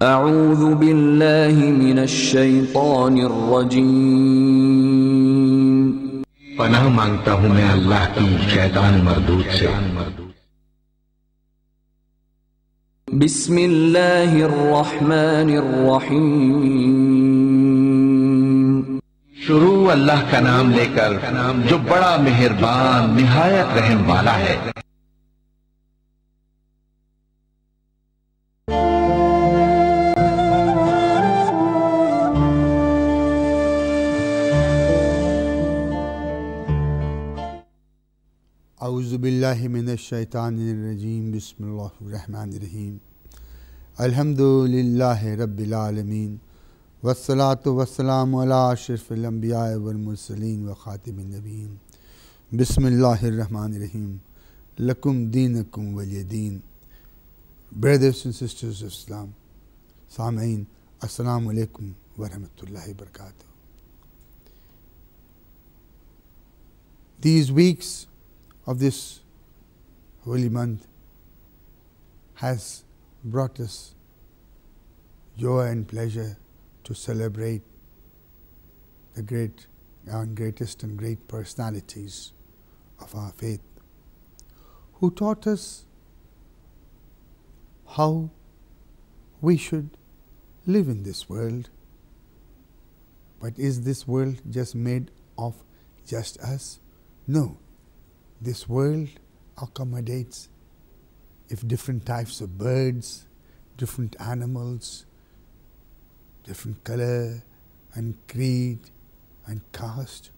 أعوذ بالله من الشيطان الرجيم पनाह मांगता हूँ मैं अल्लाह की शैतान मरदूद से। बिस्म इल्लाहिर रहमानिर रहीम। शुरू अल्लाह का नाम लेकर जो बड़ा मेहरबान निहायत रहम वाला है। औज़ु बिल्लाहि मिनश शैतानिर रजीम। बिस्मिल्लाहिर रहमानिर रहीम। अल्हम्दुलिल्लाहि रब्बिल आलमीन वस्सलातु वस्सलामु अला अशरफिल अंबिया वल मुरसलीन व खातिमिन नबीयीन। बिस्मिल्लाहिर रहमानिर रहीम। लकुम दीनुकुम वलिय दीन। Brothers and sisters of Islam, Saamain, Assalamu alaikum wa rahmatullahi wa barakatuh. These weeks of this holy month has brought us joy and pleasure to celebrate the greatest and great personalities of our faith, who taught us how we should live in this world. But is this world just made of just us? No. This world accommodates if different types of birds, different animals, different color and creed and caste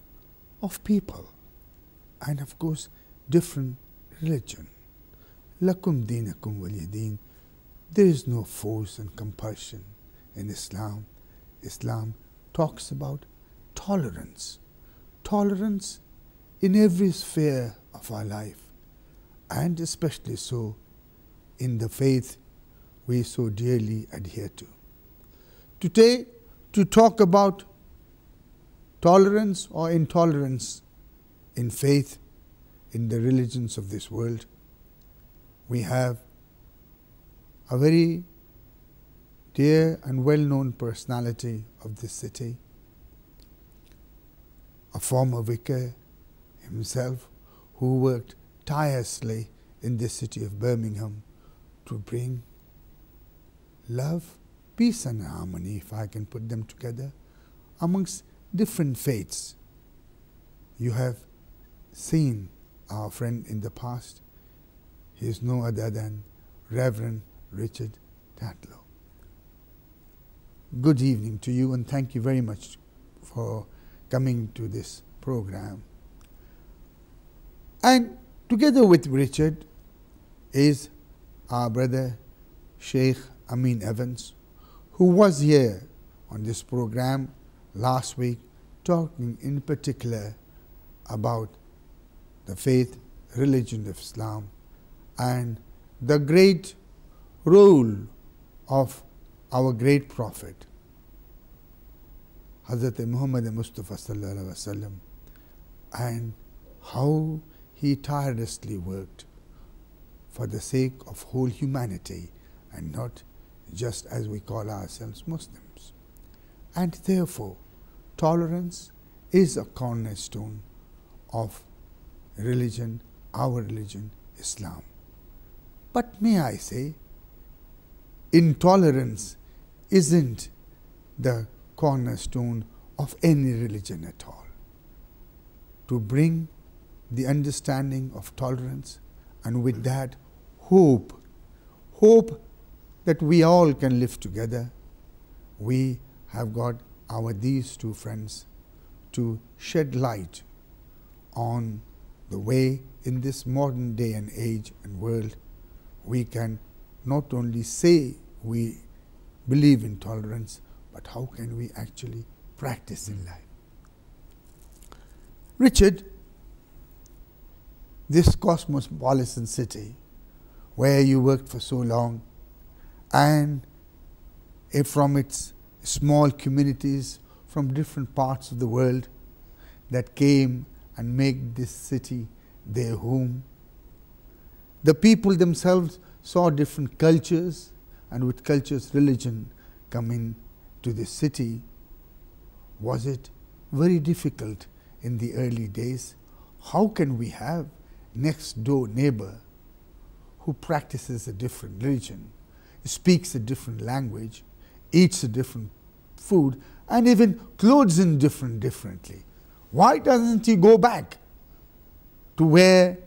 of people, and of course different religion. Lakum deenakum waliya deen. There is no force and compulsion in Islam. Islam talks about tolerance. Tolerance in every sphere of our life, and especially so in the faith we so dearly adhere to. Today, to talk about tolerance or intolerance in faith, in the religions of this world, we have a very dear and well-known personality of this city, a former vicar himself, who worked tirelessly in this city of Birmingham to bring love, peace and harmony, if I can put them together, amongst different faiths. You have seen our friend in the past. He is no other than Reverend Richard Tatlow. Good evening to you, and thank you very much for coming to this program. And together with Richard is our brother Sheikh Amin Evans, who was here on this program last week talking in particular about the faith, religion of Islam, and the great role of our great prophet Hazrat Muhammad Mustafa sallallahu alaihi wasallam, and how he tirelessly worked for the sake of whole humanity and not just as we call ourselves Muslims. And therefore, tolerance is a cornerstone of religion, our religion, Islam. But may I say, intolerance isn't the cornerstone of any religion at all. To bring the understanding of tolerance, and with that hope that we all can live together, we have got these two friends to shed light on the way in this modern day and age and world we can not only say we believe in tolerance, but how can we actually practice in life. Richard, this cosmopolitan city where you worked for so long, and from its small communities from different parts of the world that came and made this city their home. The people themselves saw different cultures, and with culture's religion coming to the city, was it very difficult in the early days? How can we have next door neighbor who practices a different religion, speaks a different language, eats a different food, and even clothes him differently? Why doesn't he go back to where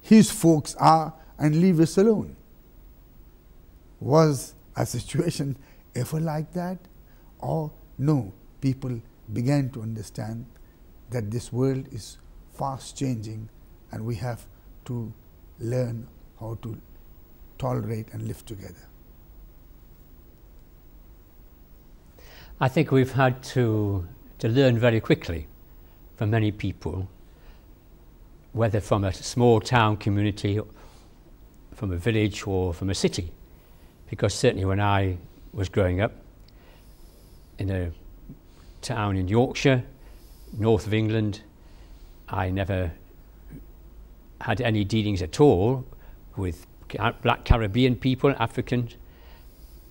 his folks are and leave us alone? Was a situation ever like that? Or no, people began to understand that this world is fast changing and we have to learn how to tolerate and live together. I think we've had to learn very quickly from many people, whether from a small town community, from a village or from a city. Because certainly when I was growing up in a town in Yorkshire, north of England, I never had any dealings at all with black Caribbean people, Africans,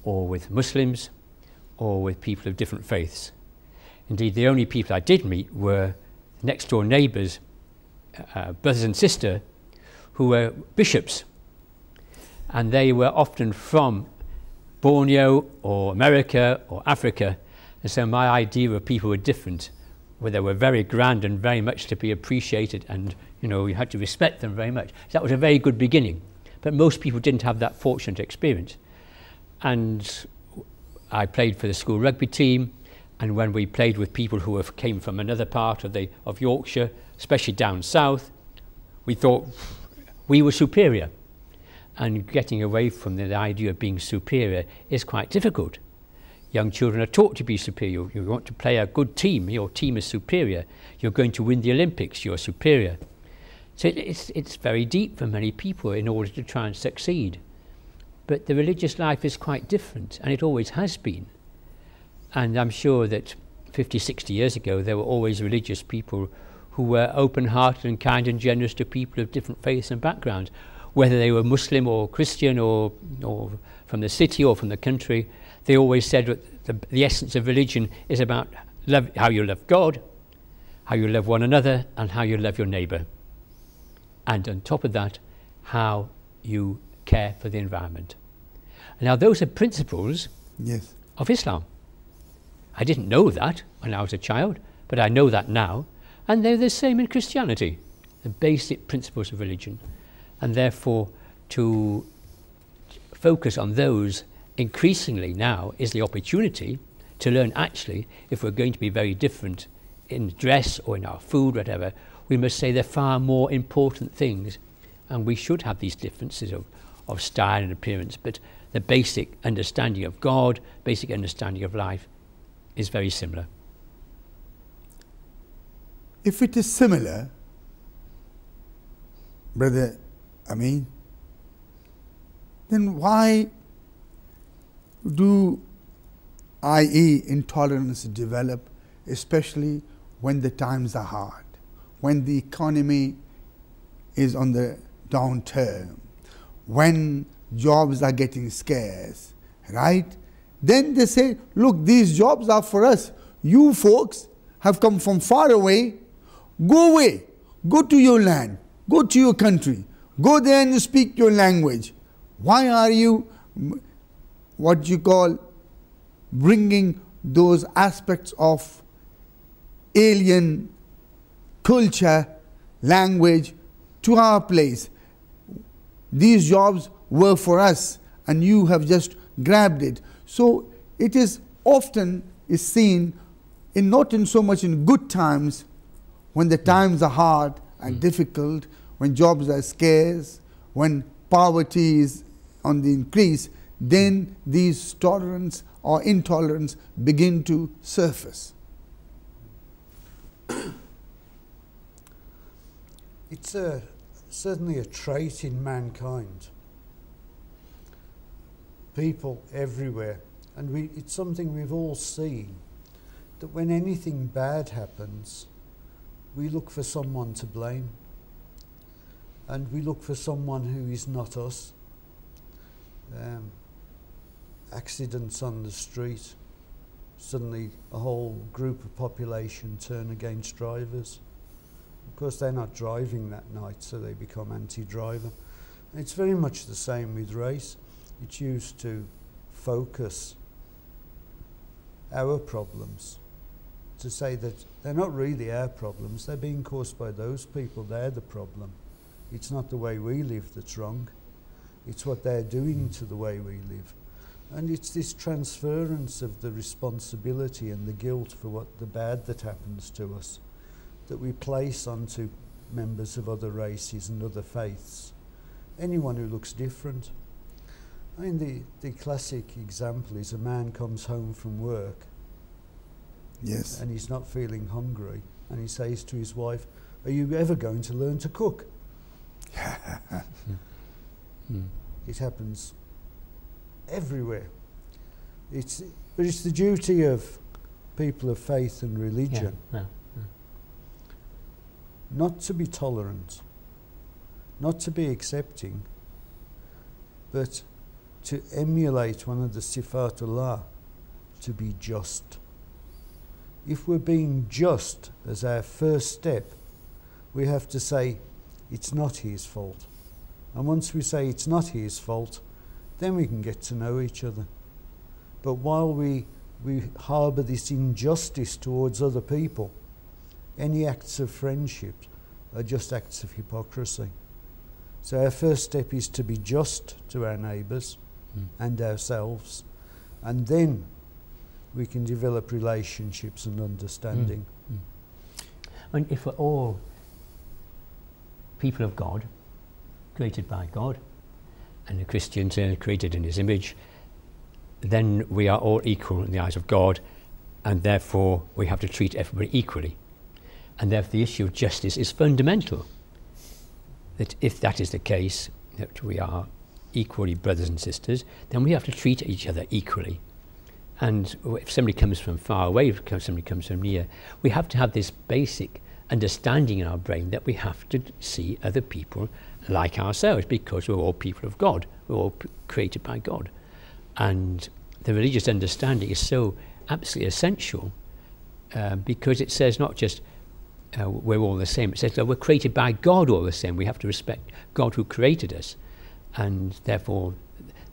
or with Muslims, or with people of different faiths. Indeed, the only people I did meet were next door neighbours, brothers and sisters, who were bishops. And they were often from Borneo or America or Africa. And so my idea of people were different, where they were very grand and very much to be appreciated, and you had to respect them very much. So that was a very good beginning. But most people didn't have that fortunate experience. And I played for the school rugby team, and when we played with people who came from another part of Yorkshire, especially down south, we thought we were superior. And getting away from the idea of being superior is quite difficult. Young children are taught to be superior. You want to play a good team, your team is superior. You're going to win the Olympics, you're superior. So it's very deep for many people in order to try and succeed. But the religious life is quite different, and it always has been. And I'm sure that 50, 60 years ago, there were always religious people who were open-hearted and kind and generous to people of different faiths and backgrounds, whether they were Muslim or Christian or from the city or from the country. They always said that the essence of religion is about how you love God, how you love one another, and how you love your neighbour. And on top of that, how you care for the environment. Now, those are principles of Islam. I didn't know that when I was a child, but I know that now. And they're the same in Christianity, the basic principles of religion. And therefore, to focus on those increasingly now is the opportunity to learn actually, if we're going to be very different in dress or in our food, whatever, we must say they're far more important things. And we should have these differences of style and appearance, but the basic understanding of God, basic understanding of life is very similar. If it is similar, Brother Amin, then why do i.e. intolerance develop, especially when the times are hard, when the economy is on the downturn, when jobs are getting scarce, right? Then they say, look, these jobs are for us. You folks have come from far away. Go away. Go to your land. Go to your country. Go there and speak your language. Why are you, what you call, bringing those aspects of alien culture, language to our place? These jobs were for us and you have just grabbed it. So it is often is seen in not in so much in good times, when the times are hard and difficult, when jobs are scarce, when poverty is on the increase, then these tolerance or intolerance begin to surface. It's certainly a trait in mankind. People everywhere, and it's something we've all seen, that when anything bad happens, we look for someone to blame, and we look for someone who is not us. accidents on the street. Suddenly a whole group of population turn against drivers. Of course, they're not driving that night, so they become anti-driver. It's very much the same with race. It's used to focus our problems, to say that they're not really our problems, they're being caused by those people, they're the problem. It's not the way we live that's wrong, it's what they're doing to the way we live. And it's this transference of the responsibility and the guilt for what the bad that happens to us that we place onto members of other races and other faiths. Anyone who looks different. I mean, the classic example is a man comes home from work, Yes. and he's not feeling hungry, and he says to his wife, "Are you ever going to learn to cook?" It happens everywhere. But it's the duty of people of faith and religion not to be tolerant, not to be accepting, but to emulate one of the Sifatullah, to be just. If we're being just as our first step, we have to say it's not his fault. And once we say it's not his fault, then we can get to know each other. But while we harbour this injustice towards other people, any acts of friendship are just acts of hypocrisy. So our first step is to be just to our neighbours and ourselves, and then we can develop relationships and understanding. And if we're all people of God, created by God, and the Christians are created in his image, then we are all equal in the eyes of God, and therefore we have to treat everybody equally. And therefore the issue of justice is fundamental. That if that is the case, that we are equally brothers and sisters, then we have to treat each other equally. And if somebody comes from far away, if somebody comes from near, we have to have this basic understanding in our brain that we have to see other people like ourselves, because we're all people of God, we're all created by God. And the religious understanding is so absolutely essential, because it says not just we're all the same, it says that we're created by God all the same. We have to respect God who created us, and therefore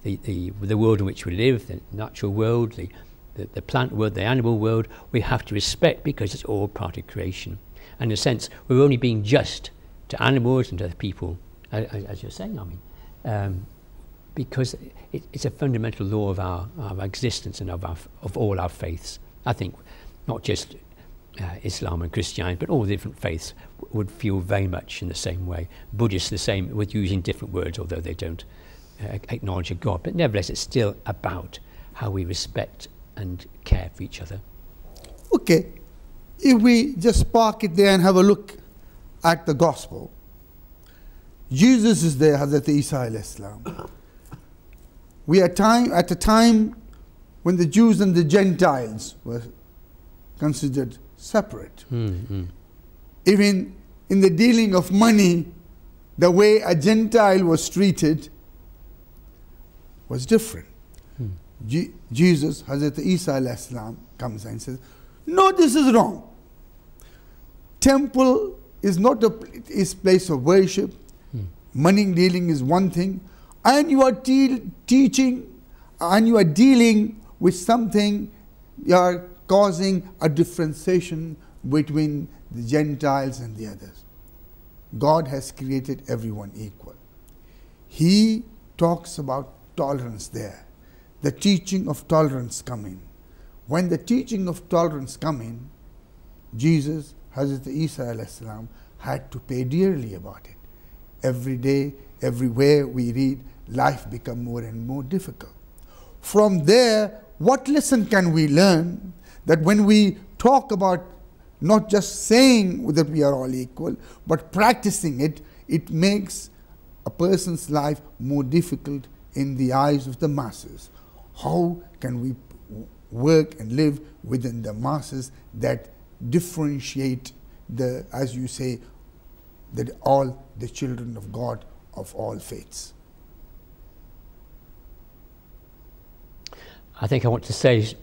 the world in which we live, the natural world, the plant world, the animal world, we have to respect, because it's all part of creation. And in a sense, we're only being just to animals and to the people, as you're saying, I mean, because it's a fundamental law of our existence and of all our faiths. I think not just Islam and Christianity, but all the different faiths would feel very much in the same way. Buddhists the same, with using different words, although they don't acknowledge a God. But nevertheless, it's still about how we respect and care for each other. Okay, if we just park it there and have a look at the gospel, Jesus is there, Hazrat Isa alayhi salam. We are at a time when the Jews and the Gentiles were considered separate. Even in the dealing of money, the way a Gentile was treated was different. Jesus, Hazrat Isa alayhi salam, comes and says, no, this is wrong. Temple is not a place of worship. Money dealing is one thing. And you are teaching, and you are dealing with something, you are causing a differentiation between the Gentiles and the others. God has created everyone equal. He talks about tolerance there. The teaching of tolerance come in. When the teaching of tolerance come in, Jesus, Hazrat Isa alayhi salam, had to pay dearly about it. Every day, everywhere we read, life become more and more difficult. From there, what lesson can we learn? That when we talk about not just saying that we are all equal, but practicing it, it makes a person's life more difficult in the eyes of the masses. How can we work and live within the masses that differentiate the, as you say, that all the children of God of all faiths? I think I want to say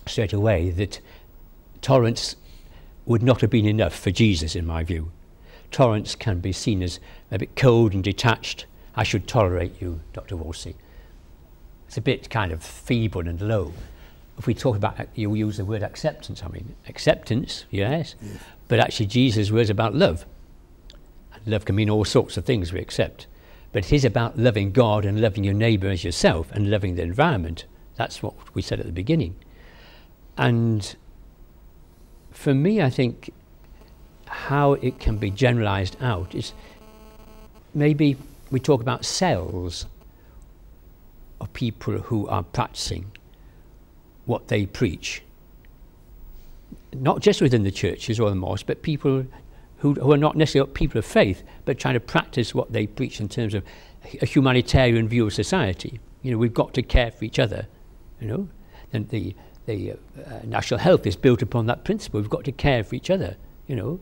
straight away that tolerance would not have been enough for Jesus, in my view. Tolerance can be seen as a bit cold and detached. I should tolerate you, Dr. Warsi. It's a bit kind of feeble and low. If we talk about, you use the word acceptance, I mean, acceptance, yes. But actually Jesus' was about love. And love can mean all sorts of things we accept. But it is about loving God and loving your neighbour as yourself and loving the environment. That's what we said at the beginning. And for me, I think how it can be generalised out is maybe we talk about cells of people who are practising what they preach. Not just within the churches or the mosques, but people who are not necessarily people of faith, but trying to practice what they preach in terms of a humanitarian view of society. You know, we've got to care for each other, you know. And the national health is built upon that principle. We've got to care for each other, you know.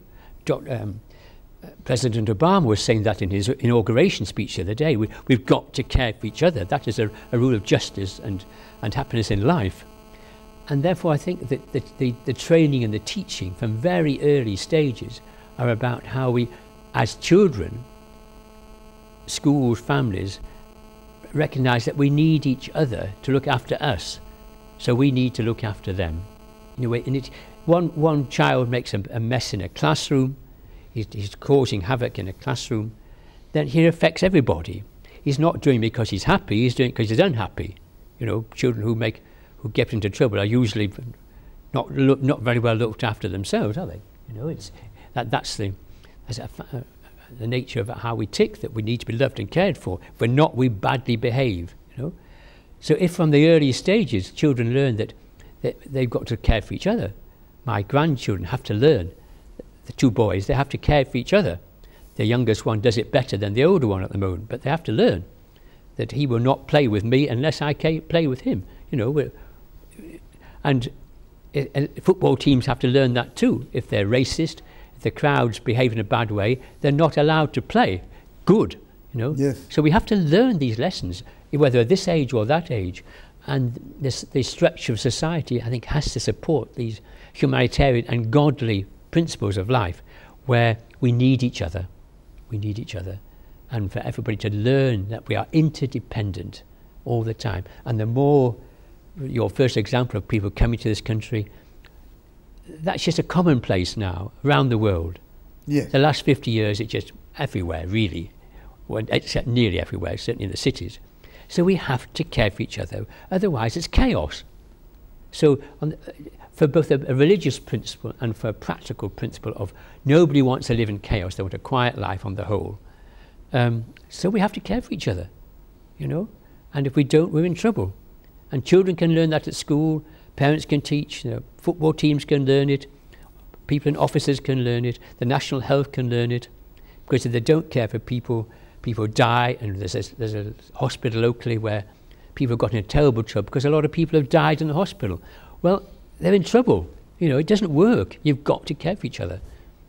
President Obama was saying that in his inauguration speech the other day. We've got to care for each other. That is a rule of justice and happiness in life. And therefore I think that the training and the teaching from very early stages are about how we, as children, schools, families, recognise that we need each other to look after us. So we need to look after them. Anyway, and one child makes a mess in a classroom, he's causing havoc in a classroom, then he affects everybody. He's not doing it because he's happy, he's doing it because he's unhappy. You know, children who get into trouble are usually not very well looked after themselves, are they? You know, that's the nature of how we tick, that we need to be loved and cared for. If we're not, we badly behave, you know. So if from the early stages children learn that they've got to care for each other, my grandchildren have to learn, the two boys, they have to care for each other. The youngest one does it better than the older one at the moment, but they have to learn that he will not play with me unless I play with him, you know. And football teams have to learn that too. If they're racist, if the crowds behave in a bad way, they're not allowed to play good, you know. Yes. So we have to learn these lessons, whether at this age or that age. And the structure of society, I think, has to support these humanitarian and godly principles of life, where we need each other. We need each other. And for everybody to learn that we are interdependent all the time. And the more, your first example of people coming to this country, that's just a commonplace now around the world. Yes. The last 50 years, it's just everywhere, really. Well, except nearly everywhere, certainly in the cities. So we have to care for each other, otherwise it's chaos. So for both a religious principle and for a practical principle of nobody wants to live in chaos, they want a quiet life on the whole. So we have to care for each other, you know, and if we don't, we're in trouble. And children can learn that at school, parents can teach, you know, football teams can learn it, people in offices can learn it, the national health can learn it, because if they don't care for people, people die, and there's a hospital locally where people have got in a terrible trouble because a lot of people have died in the hospital. Well, they're in trouble. You know, it doesn't work. You've got to care for each other.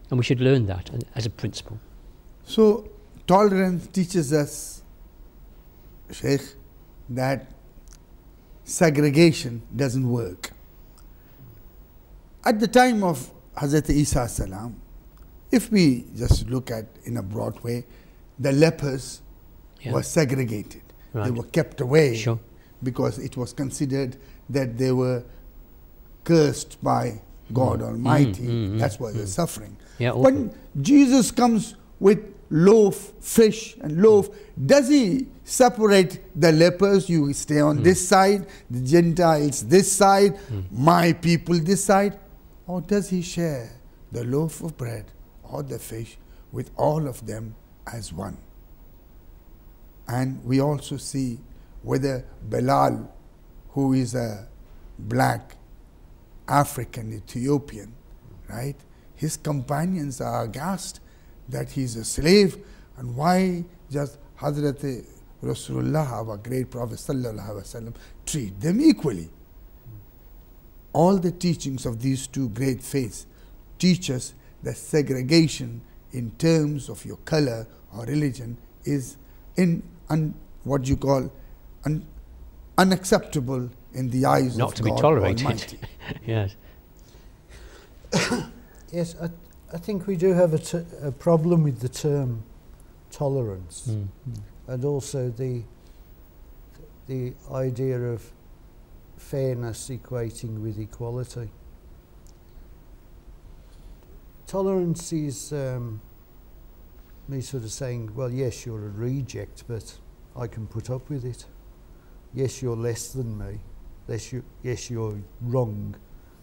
And we should learn that as a principle. So, tolerance teaches us, Sheikh, that segregation doesn't work. At the time of Hazrat Isa salam, if we just look at in a broad way, the lepers were segregated. Right. They were kept away because it was considered that they were cursed by God Almighty. That's why they're suffering. Yeah, when Jesus comes with loaf, fish and loaf, does he separate the lepers? You stay on this side, the Gentiles this side, my people this side? Or does he share the loaf of bread or the fish with all of them as one? And we also see whether Bilal, who is a black African Ethiopian, right, his companions are aghast that he's a slave, and why just Hazrat Rasulullah, our great Prophet sallallahu alaihi wasallam, treat them equally. All the teachings of these two great faiths teach us that segregation in terms of your color or religion is what you call unacceptable in the eyes not of to God be tolerated. Almighty. Yes. Yes, I think we do have a problem with the term tolerance, and also the idea of fairness equating with equality. Tolerance is me sort of saying, well, yes, you're a reject, but I can put up with it. Yes, you're less than me. Yes, you're wrong.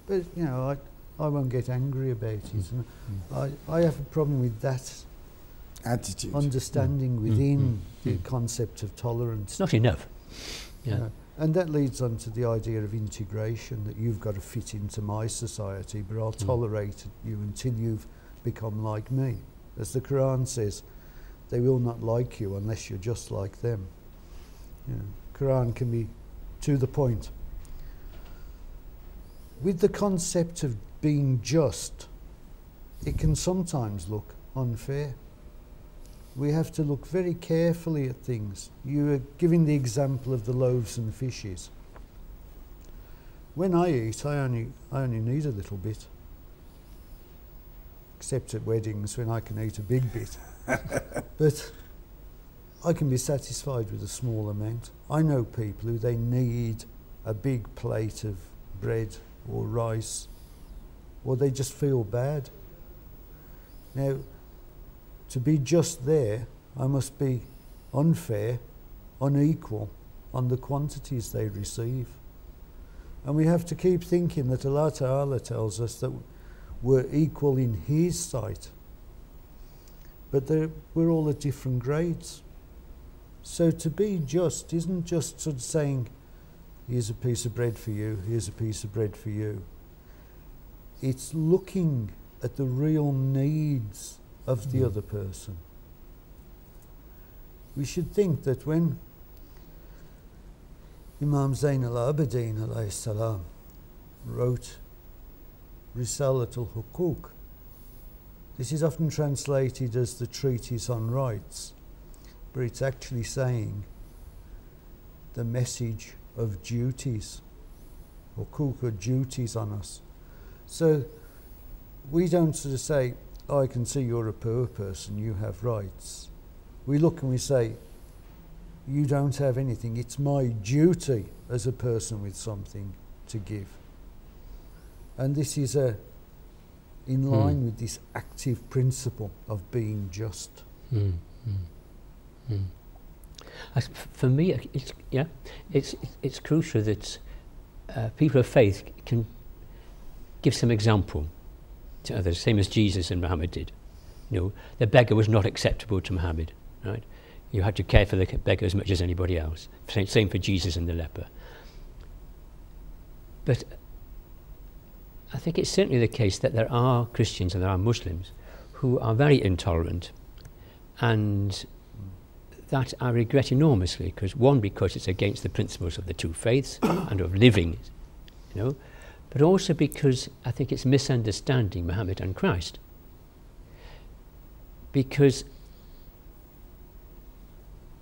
But, you know, I won't get angry about it. I have a problem with that Attitude. understanding within the concept of tolerance. It's not enough. Yeah. And that leads on to the idea of integration, that you've got to fit into my society, but I'll tolerate you until you've become like me. As the Quran says, they will not like you unless you're just like them. You know, Quran can be to the point. With the concept of being just, it can sometimes look unfair. We have to look very carefully at things. You were giving the example of the loaves and fishes. When I eat, I only need a little bit. Except at weddings when I can eat a big bit. But I can be satisfied with a small amount. I know people who they need a big plate of bread or rice, or they just feel bad. Now, to be just there, I must be unfair, unequal on the quantities they receive. And we have to keep thinking that Allah Ta'ala tells us that we're equal in His sight, but we're all at different grades. So to be just isn't just sort of saying, here's a piece of bread for you, here's a piece of bread for you. It's looking at the real needs of the other person. We should think that when Imam Zain al-Abidin alayhi salam wrote Risalat al-Hukuk, this is often translated as the Treatise on Rights, but it's actually saying the message of duties. Hukuk are duties on us. So we don't sort of say, oh, I can see you're a poor person, you have rights. We look and we say, you don't have anything, it's my duty as a person with something to give. And this is in line with this active principle of being just. For me, it's crucial that people of faith can give some example to others, same as Jesus and Muhammad did. You know, the beggar was not acceptable to Muhammad, right? You had to care for the beggar as much as anybody else. Same for Jesus and the leper. But I think it's certainly the case that there are Christians and there are Muslims who are very intolerant, and that I regret enormously, because it's against the principles of the two faiths and of living, you know, but also because I think it's misunderstanding Muhammad and Christ. Because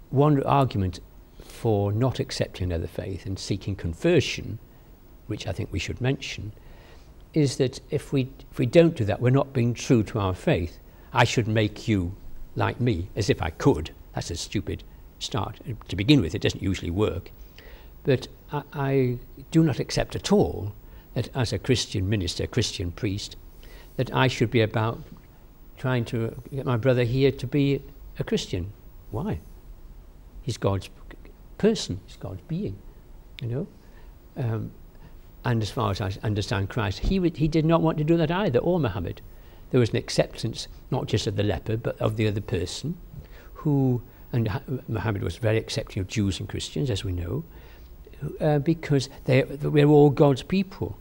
one argument for not accepting another faith and seeking conversion, which I think we should mention, is that if we don't do that, we're not being true to our faith. I should make you like me, as if I could. That's a stupid start. To begin with, it doesn't usually work. But I do not accept at all that as a Christian minister, Christian priest, that I should be about trying to get my brother here to be a Christian. Why? He's God's person, he's God's being, you know. And as far as I understand Christ, he did not want to do that either, or Muhammad. There was an acceptance not just of the leper, but of the other person, and Muhammad was very accepting of Jews and Christians, as we know, because we're all God's people.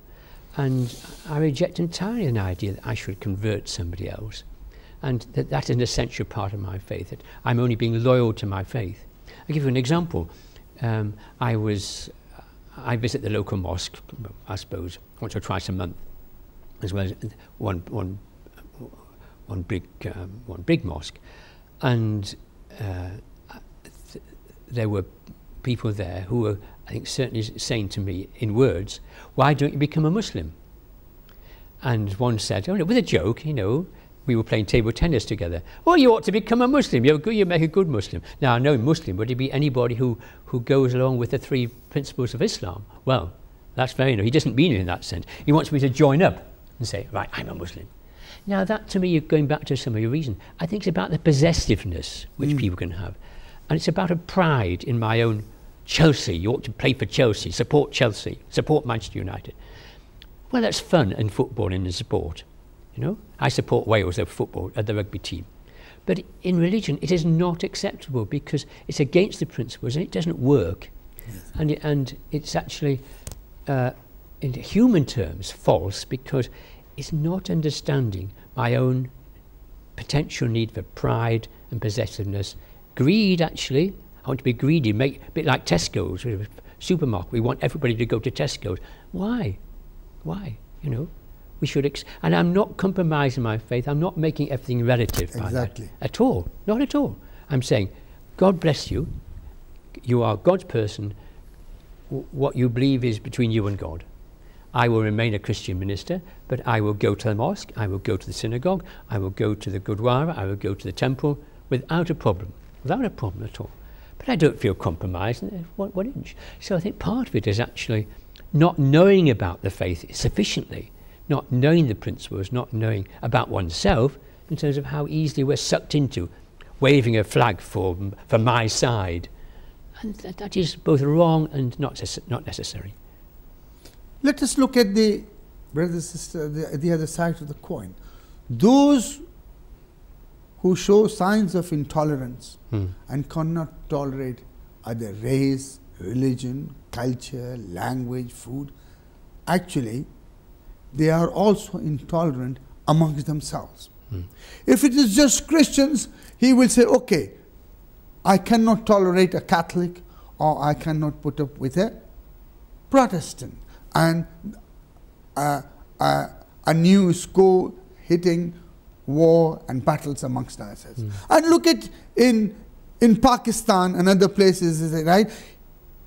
And I reject entirely an idea that I should convert somebody else, and that's an essential part of my faith, that I'm only being loyal to my faith. I'll give you an example. I visit the local mosque, I suppose, once or twice a month, as well as one big mosque, and there were people there who were I think certainly saying to me in words, why don't you become a Muslim? And one said, oh, no, with a joke, you know, we were playing table tennis together. Oh, you ought to become a Muslim. You make a good Muslim. Now, I know Muslim, would it be anybody who goes along with the 3 principles of Islam? Well, that's very nice. He doesn't mean it in that sense. He wants me to join up and say, right, I'm a Muslim. Now, that to me, you're going back to some of your reasons. I think it's about the possessiveness which people can have. And it's about a pride in my own Chelsea. You ought to play for Chelsea, support Manchester United. Well, that's fun and football in the sport. You know, I support Wales at football, at the rugby team. But in religion, it is not acceptable because it's against the principles and it doesn't work. Yes. And it's actually, in human terms, false because it's not understanding my own potential need for pride and possessiveness. Greed, actually. I want to be greedy, make a bit like Tesco's, supermarket. We want everybody to go to Tesco's. Why? Why? You know? We should, and I'm not compromising my faith. I'm not making everything relative by that at all. Not at all. I'm saying, God bless you. You are God's person. What you believe is between you and God. I will remain a Christian minister, but I will go to the mosque. I will go to the synagogue. I will go to the Gurdwara. I will go to the temple without a problem at all. But I don't feel compromised one inch. So I think part of it is actually not knowing about the faith sufficiently. Not knowing the principles, not knowing about oneself in terms of how easily we're sucked into waving a flag for my side. And that is both wrong and not necessary. Let us look at the, brothers and sisters, the other side of the coin. Those who show signs of intolerance and cannot tolerate either race, religion, culture, language, food, actually, they are also intolerant amongst themselves. If it is just Christians, he will say, okay, I cannot tolerate a Catholic or I cannot put up with a Protestant. And a new score hitting war and battles amongst ourselves. And look at in Pakistan and other places, right?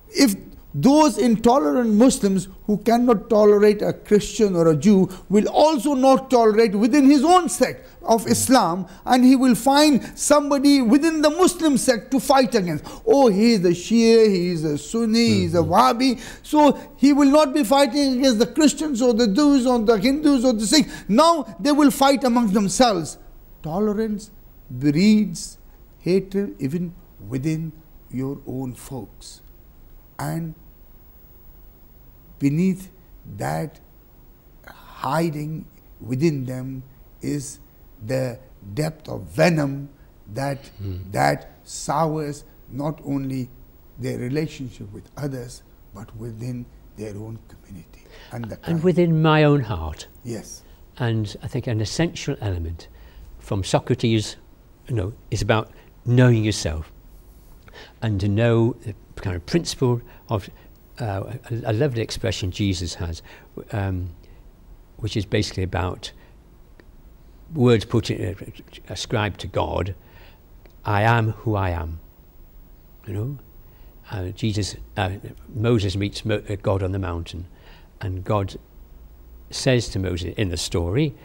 If those intolerant Muslims who cannot tolerate a Christian or a Jew will also not tolerate within his own sect of Islam, and he will find somebody within the Muslim sect to fight against. Oh, he is a Shia, he is a Sunni, he is a Wahhabi. So he will not be fighting against the Christians or the Jews or the Hindus or the Sikhs. Now they will fight amongst themselves. Tolerance breeds hatred even within your own folks. And beneath that, hiding within them, is the depth of venom that sours not only their relationship with others, but within their own community. And within my own heart. Yes. And I think an essential element from Socrates, is about knowing yourself. And to know the kind of principle of a lovely expression Jesus has, which is basically about words ascribed to God. I am who I am. Moses meets God on the mountain, and God says to Moses in the story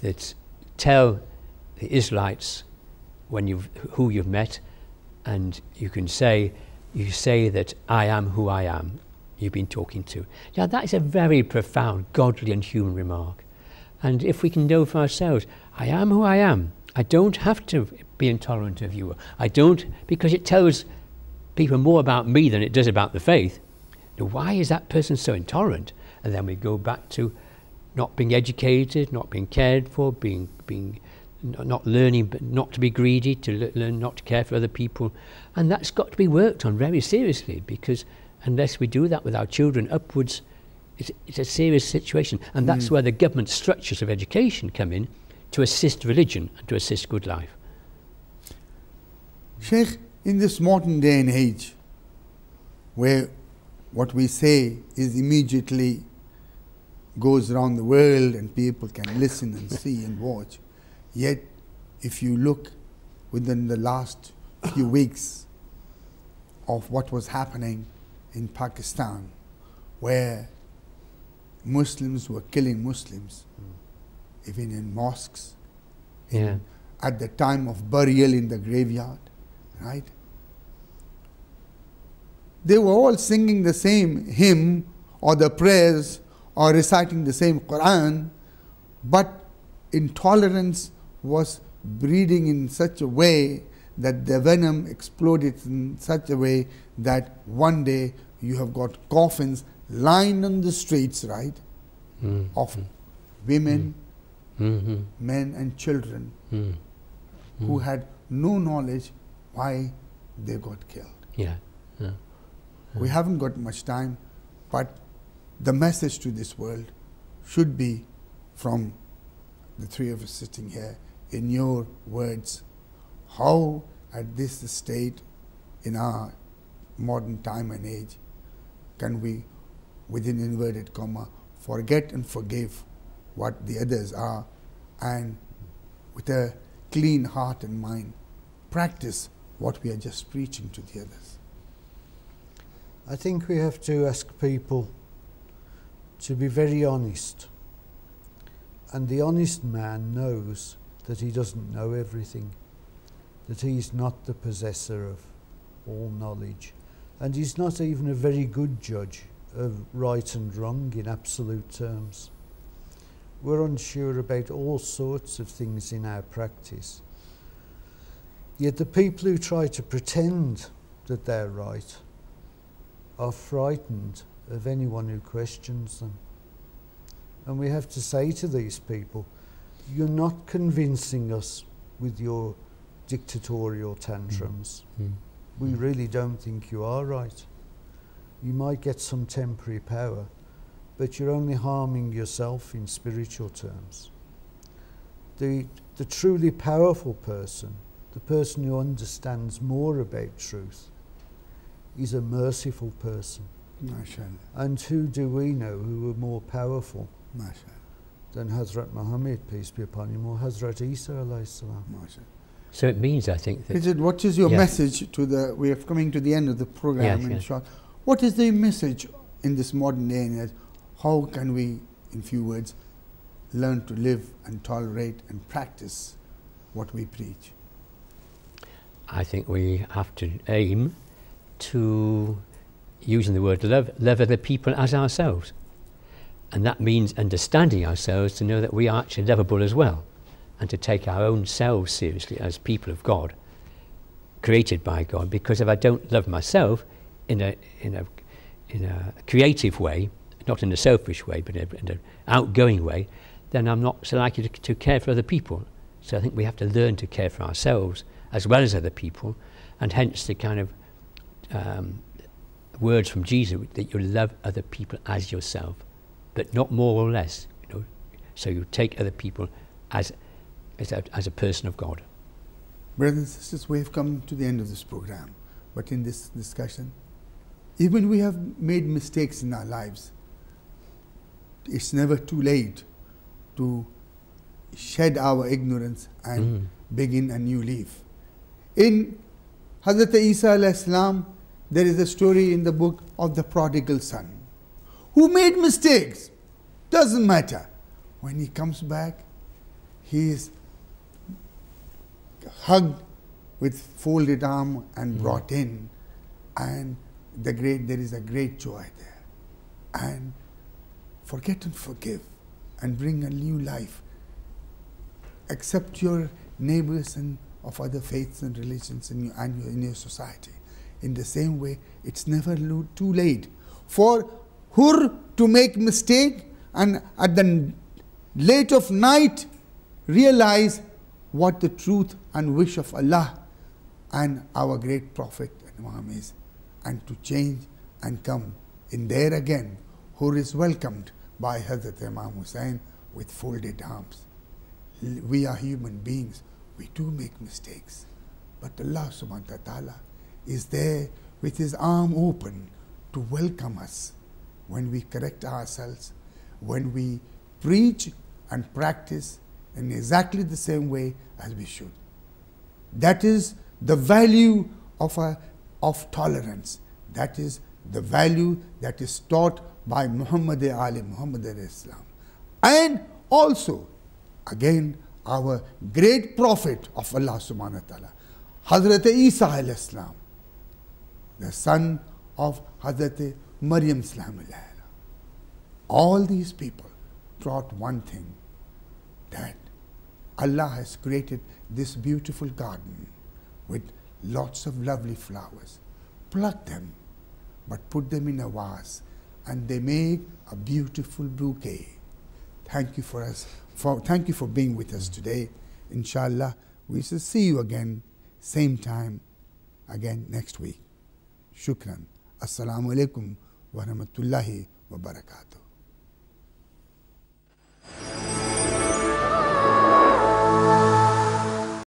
that tell the Israelites who you've met, and you say that I am who I am you've been talking to. Now that is a very profound godly and human remark. And if we can know for ourselves, I am who I am. I don't have to be intolerant of you. I don't, because it tells people more about me than it does about the faith. Now, why is that person so intolerant? And then we go back to not being educated, not being cared for, not learning, but not to be greedy, to learn not to care for other people. And that's got to be worked on very seriously, because unless we do that with our children upwards, it's a serious situation. And that's where the government structures of education come in to assist religion and to assist good life. Sheikh, in this modern day and age, where what we say is immediately goes around the world and people can listen and see and watch, yet if you look within the last few weeks of what was happening in Pakistan, where Muslims were killing Muslims, even in mosques, Yeah. at the time of burial in the graveyard, right? They were all singing the same hymn or the prayers or reciting the same Quran, but intolerance was breeding in such a way that the venom exploded in such a way that one day you have got coffins lined on the streets, right, of women, men and children who had no knowledge why they got killed. Yeah. We haven't got much time, but the message to this world should be from the three of us sitting here, in your words, how at this state in our modern time and age can we, within inverted comma, forget and forgive what the others are, and with a clean heart and mind practice what we are just preaching to the others. I think we have to ask people to be very honest. And the honest man knows that he doesn't know everything, that he's not the possessor of all knowledge, and he's not even a very good judge of right and wrong in absolute terms. We're unsure about all sorts of things in our practice. Yet the people who try to pretend that they're right are frightened of anyone who questions them. And we have to say to these people, you're not convincing us with your dictatorial tantrums. We really don't think you are right. You might get some temporary power, but you're only harming yourself in spiritual terms. The truly powerful person, the person who understands more about truth, is a merciful person. MashaAllah. And who do we know who are more powerful MashaAllah. than Hazrat Muhammad, peace be upon him, or Hazrat Isa alayhi salam? MashaAllah. So it means, I think, that Richard, what is your Yeah. message to the, we are coming to the end of the program, Yes, in yes. short. What is the message in this modern day and age? How can we, in few words, learn to live and tolerate and practice what we preach? I think we have to aim to, using the word love other people as ourselves. And that means understanding ourselves to know that we are actually lovable as well, and to take our own selves seriously as people of God, created by God. Because if I don't love myself in a creative way, not in a selfish way, but in an outgoing way, then I'm not so likely to care for other people. So I think we have to learn to care for ourselves as well as other people, and hence the kind of words from Jesus that you love other people as yourself, but not more or less. You know, so you take other people as a person of God. Brothers and sisters, we have come to the end of this program, but in this discussion, even we have made mistakes in our lives, it's never too late to shed our ignorance and begin a new leaf. In Hazrat Isa alayhi salam, there is a story in the book of the prodigal son who made mistakes. Doesn't matter. When he comes back, he is hugged with folded arm and brought in, and there is a great joy there. And forget and forgive and bring a new life. Accept your neighbors and of other faiths and religions in your society. In the same way, it's never too late for Hur to make mistake, and at the late of night realize what the truth and wish of Allah and our great Prophet and Imam is, and to change and come in there again. Hur is welcomed by Hazrat Imam Hussain with folded arms. We are human beings. We do make mistakes, but Allah subhanahu wa ta'ala is there with his arm open to welcome us when we correct ourselves, when we preach and practice in exactly the same way as we should. That is the value of tolerance. That is the value that is taught by Muhammad Ali Muhammad Islam. And also, again, our great prophet of Allah subhanahu wa ta'ala, Hazrat Isa alayhi salam, the son of Hazrat Maryam salam alayhi. All these people taught one thing, that Allah has created this beautiful garden with lots of lovely flowers. Pluck them, but put them in a vase, and they make a beautiful bouquet. Thank you for being with us today. Inshallah, we shall see you again, same time, again next week. Shukran. Assalamu alaikum wa rahmatullahi wa barakatuh.